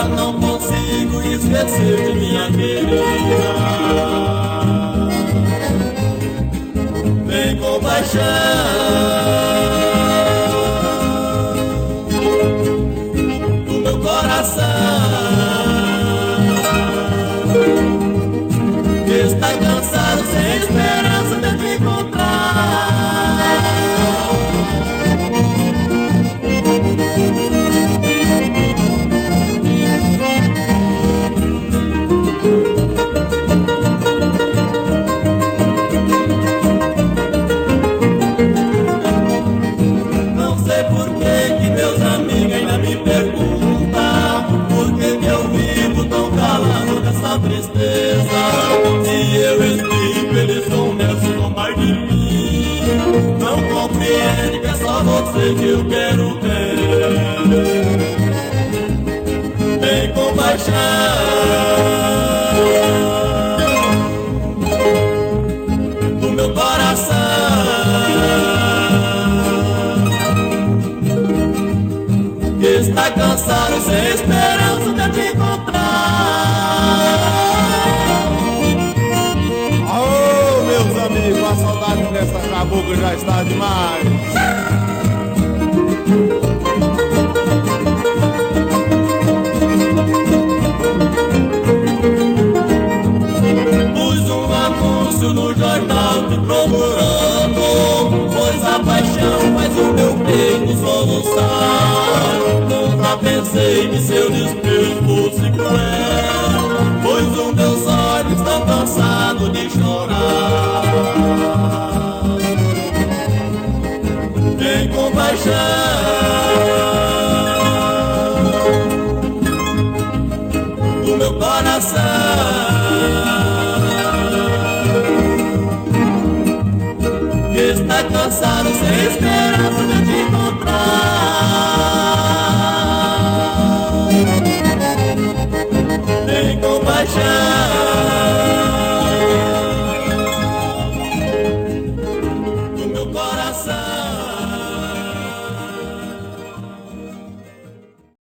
já não consigo esquecer de minha querida. Tem compaixão do meu coração, que está cansado sem esperança de te encontrar. Tristeza, se eu explico, eles começam a zombar de mim. Não compreende que é só você que eu quero ter. Tem compaixão do meu coração, que está cansado sem esperança de te encontrar. A saudade dessa cabocla já está demais. Pus um anúncio no jornal te procurando, pois a paixão faz o meu peito soluçar. Nunca pensei que seu desprezo fosse cruel, pois os meus olhos estão cansados de chorar. Tem compaixão do meu coração, que está cansado sem esperança de te encontrar. Tem compaixão